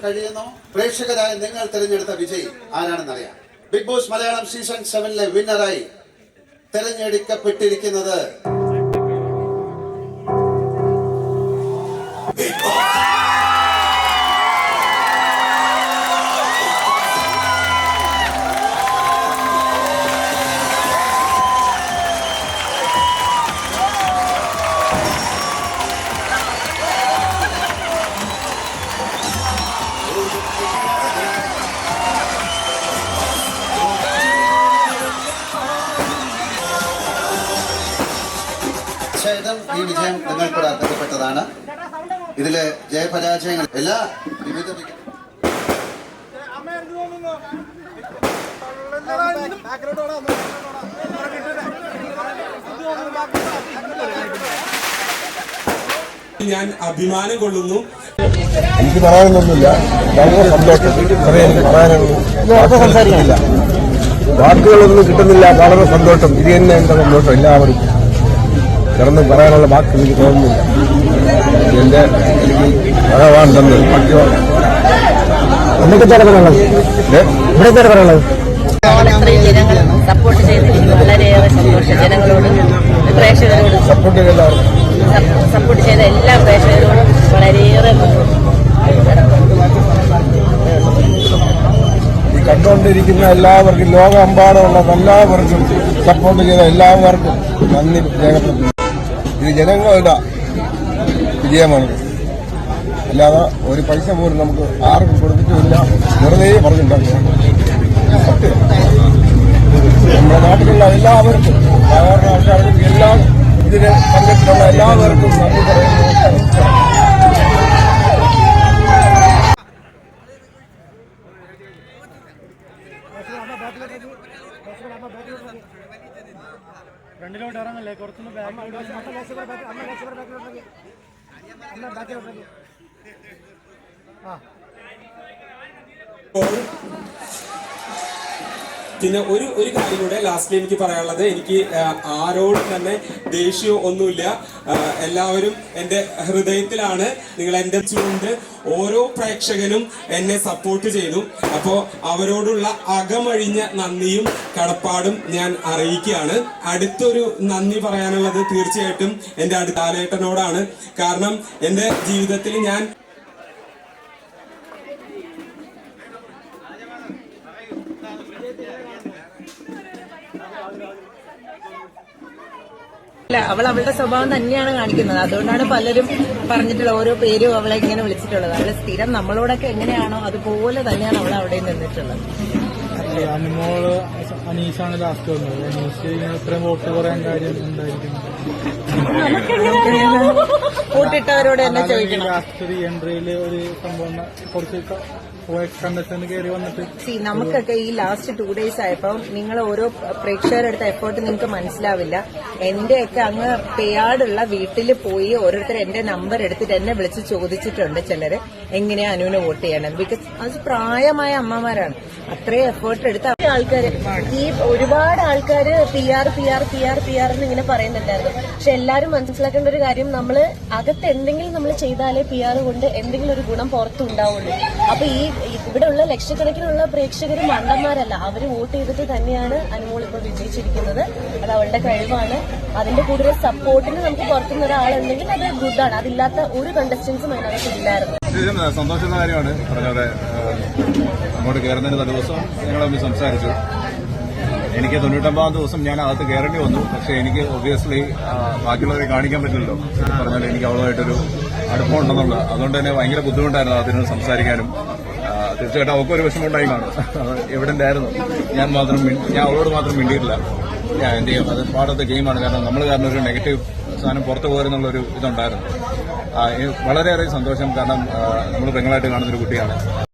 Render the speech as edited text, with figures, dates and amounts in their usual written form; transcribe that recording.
കഴിയുന്നു. പ്രേക്ഷകരായ നിങ്ങൾ തിരഞ്ഞെടുത്ത വിജയി ആരാണെന്നറിയാം. ബിഗ് ബോസ് മലയാളം സീസൺ 7ലെ വിന്നറായി തിരഞ്ഞെടുക്കപ്പെട്ടിരിക്കുന്നത് ഈ വിജയം നിങ്ങൾക്കൂടെ അർഹതപ്പെട്ടതാണ്. ഇതിലെ ജയപരാജയങ്ങൾ എല്ലാ വിവിധ ഞാൻ അഭിമാനം കൊള്ളുന്നു. എനിക്ക് പറയാനൊന്നുമില്ല. വളരെ സന്തോഷം. എനിക്ക് പറയാനൊന്നുമില്ല. വാക്കുകളൊന്നും കിട്ടുന്നില്ല. വളരെ സന്തോഷം. ഇത് തന്നെ എന്റെ സന്തോഷം. എല്ലാവരും കിടന്ന് പറയാനുള്ള വാക്ക് എനിക്ക് തോന്നുന്നില്ല. എന്റെ ഭഗവാൻ തന്നത് ജനങ്ങൾ സപ്പോർട്ട് ചെയ്തിരിക്കുന്നു. വളരെയേറെ സന്തോഷം. ജനങ്ങളോട്, പ്രേക്ഷകരോട്, സപ്പോർട്ട് ചെയ്ത എല്ലാ പ്രേക്ഷകരോടും വളരെയേറെ ഈ കണ്ടുകൊണ്ടിരിക്കുന്ന എല്ലാവർക്കും, ലോകമെമ്പാടുമുള്ള എല്ലാവർക്കും, സപ്പോർട്ട് ചെയ്ത എല്ലാവർക്കും നന്ദി രേഖപ്പെടുത്തുന്നു. ഇത് ജനങ്ങളുടെ വിജയമാണ്. അല്ലാതെ ഒരു പൈസ പോലും നമുക്ക് ആർക്കും കൊടുത്തിട്ടുമില്ല. വെറുതെ പറഞ്ഞിട്ടുണ്ടാകും. സത്യം. നമ്മുടെ നാട്ടിലുള്ള എല്ലാവർക്കും, സാധാരണ ആൾക്കാർക്കും, എല്ലാം ഇതിന് പങ്കെടുത്തിട്ടുള്ള എല്ലാവർക്കും നന്ദി പറയുന്നു. ഫ്രണ്ടിലോട്ട് ഇറങ്ങല്ലേ, കുറച്ചൊന്ന് ബാക്കിലോട്ട്. പിന്നെ ഒരു കാര്യം കൂടെ ലാസ്റ്റിൽ എനിക്ക് പറയാനുള്ളത്, എനിക്ക് ആരോടും തന്നെ ദേഷ്യം ഒന്നുമില്ല. എല്ലാവരും എൻ്റെ ഹൃദയത്തിലാണ്. നിങ്ങൾ എൻ്റെ കൊണ്ട് ഓരോ പ്രേക്ഷകനും എന്നെ സപ്പോർട്ട് ചെയ്തു. അപ്പോൾ അവരോടുള്ള അകമഴിഞ്ഞ നന്ദിയും കടപ്പാടും ഞാൻ അറിയിക്കുകയാണ്. അടുത്തൊരു നന്ദി പറയാനുള്ളത് തീർച്ചയായിട്ടും എൻ്റെ അടുത്ത ലാലേട്ടനോടാണ്. കാരണം എൻ്റെ ജീവിതത്തിൽ ഞാൻ അവൾ അവളുടെ സ്വഭാവം തന്നെയാണ് കാണിക്കുന്നത്. അതുകൊണ്ടാണ് പലരും പറഞ്ഞിട്ടുള്ള ഓരോ പേരും അവളെ ഇങ്ങനെ വിളിച്ചിട്ടുള്ളത്. അവളെ സ്ഥിരം നമ്മളോടൊക്കെ എങ്ങനെയാണോ അതുപോലെ തന്നെയാണ് അവൾ അവിടെ നിന്നിട്ടുള്ളത്. അനുമോള് അനീഷാണ് ലാസ്റ്റ് വന്നത്. അനീഷ് ഇത്രയും വോട്ട് പറയാൻ കാര്യം എന്തായിരിക്കും? കൂട്ടിട്ടവരോട് തന്നെ ചോദിക്കണം. ലാസ്റ്റ് എൻട്രിയില് ഒരു സംഭവം കുറച്ച് കണ്ടസ്റ്റന്റ് കയറി വന്നിട്ട് നമുക്കൊക്കെ ഈ ലാസ്റ്റ് 2 days ആയപ്പോൾ നിങ്ങൾ ഓരോ പ്രേക്ഷകരെടുത്ത എഫേർട്ട് നിങ്ങൾക്ക് മനസ്സിലാവില്ല. എന്റെയൊക്കെ അങ്ങ് പേയാടുള്ള വീട്ടിൽ പോയി ഓരോരുത്തർ എന്റെ നമ്പർ എടുത്തിട്ട് എന്നെ വിളിച്ച് ചോദിച്ചിട്ടുണ്ട് ചിലര് എങ്ങനെയാ അനുവിനെ വോട്ട് ചെയ്യണം. ബിക്കോസ് അത് പ്രായമായ അമ്മമാരാണ്. അത്രയും എഫേർട്ട് എടുത്ത ആൾക്കാര്, ഈ ഒരുപാട് ആൾക്കാര് PR എന്ന് പറയുന്നുണ്ടായിരുന്നു. പക്ഷെ എല്ലാരും മനസ്സിലാക്കേണ്ട ഒരു കാര്യം, നമ്മള് അകത്ത് എന്തെങ്കിലും നമ്മൾ ചെയ്താലേ PR കൊണ്ട് എന്തെങ്കിലും ഒരു ഗുണം പുറത്തുണ്ടാവുള്ളൂ. അപ്പൊ ഇവിടെ ഉള്ള ലക്ഷക്കണക്കിനുള്ള പ്രേക്ഷകർ മണ്ടന്മാരല്ല. അവര് വോട്ട് ചെയ്തിട്ട് തന്നെയാണ് അനുമോൾ ഇപ്പോൾ വിജയിച്ചിരിക്കുന്നത്. അത് അവളുടെ കഴിവാണ്. അതിന്റെ കൂടുതൽ സപ്പോർട്ടിന് നമുക്ക് പുറത്തുനിന്ന് ഒരാളുണ്ടെങ്കിൽ അത് ഗുഡാണ്. അതില്ലാത്ത ഒരു കണ്ടസ്റ്റൻസും അതിനകത്ത് ഇല്ലായിരുന്നു. സന്തോഷമുള്ള കാര്യമാണ്. പറഞ്ഞത് അങ്ങോട്ട് കയറുന്നതിന് ദിവസം ഞങ്ങൾ തമ്മിൽ സംസാരിച്ചു. എനിക്ക് 99 ദിവസം ഞാൻ അകത്ത് കയറേണ്ടി വന്നു. പക്ഷെ എനിക്ക് ഒബ്വിയസ്ലി ബാക്കിയുള്ളവരെ കാണിക്കാൻ പറ്റില്ലല്ലോ. പറഞ്ഞാൽ എനിക്ക് അവളുമായിട്ടൊരു അടുപ്പമുണ്ടെന്നുള്ളത്. അതുകൊണ്ട് തന്നെ ഭയങ്കര ബുദ്ധിമുട്ടായിരുന്നു അതിനോട് സംസാരിക്കാനും. തീർച്ചയായിട്ടും അവൾക്കൊരു വിഷമമുണ്ടായി കാണും. എവിഡന്റ് ആയിരുന്നു. ഞാൻ അവളോട് മാത്രം മിണ്ടിയിട്ടില്ല. ഞാൻ എന്ത് ചെയ്യും, അത് പാർട്ട് ഓഫ് ദ ഗെയിമാണ്. കാരണം നമ്മൾ കാരണം ഒരു നെഗറ്റീവ് സാധനം പുറത്തു പോരുന്നുള്ളൊരു ഇതുണ്ടായിരുന്നു. വളരെയേറെ സന്തോഷം. കാരണം നമ്മൾ പെങ്ങളായിട്ട് കാണുന്നൊരു കുട്ടിയാണ്.